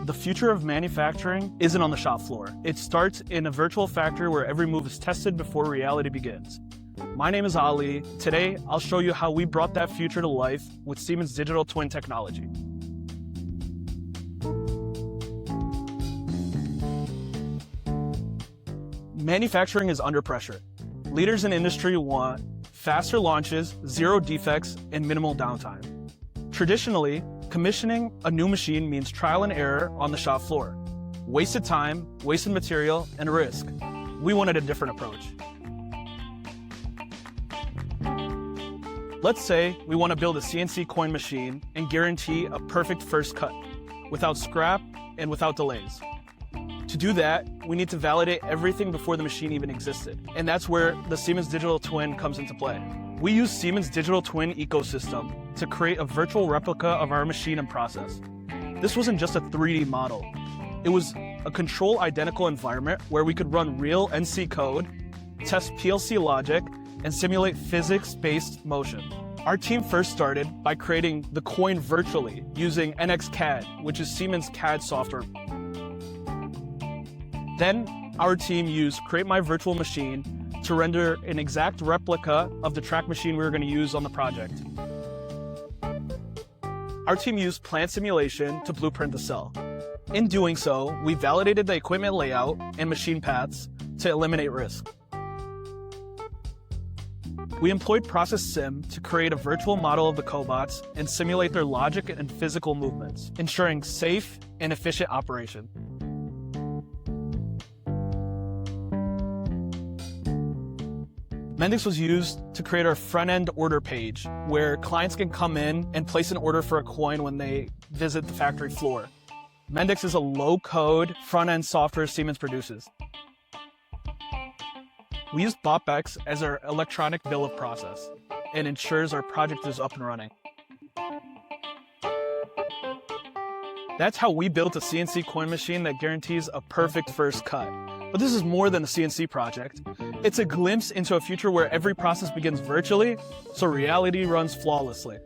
The future of manufacturing isn't on the shop floor. It starts in a virtual factory where every move is tested before reality begins. My name is Ali. Today, I'll show you how we brought that future to life with Siemens digital twin technology. Manufacturing is under pressure. Leaders in industry want faster launches, zero defects, and minimal downtime. Traditionally, commissioning a new machine means trial and error on the shop floor. Wasted time, wasted material, and risk. We wanted a different approach. Let's say we want to build a CNC coin machine and guarantee a perfect first cut, without scrap and without delays. To do that, we need to validate everything before the machine even existed. And that's where the Siemens digital twin comes into play. We use Siemens digital twin ecosystem to create a virtual replica of our machine and process. This wasn't just a 3D model. It was a control identical environment where we could run real NC code, test PLC logic, and simulate physics-based motion. Our team first started by creating the coin virtually using IndX's, which is Siemens CAD software. Then, our team used Create My Virtual Machine to render an exact replica of the track machine we were going to use on the project. Our team used plant simulation to blueprint the cell. In doing so, we validated the equipment layout and machine paths to eliminate risk. We employed Process Sim to create a virtual model of the cobots and simulate their logic and physical movements, ensuring safe and efficient operation. Mendix was used to create our front-end order page, where clients can come in and place an order for a coin when they visit the factory floor. Mendix is a low-code front-end software Siemens produces. We use BOPX as our electronic bill of process and ensures our project is up and running. That's how we built a CNC coin machine that guarantees a perfect first cut. But this is more than a CNC project. It's a glimpse into a future where every process begins virtually, so reality runs flawlessly.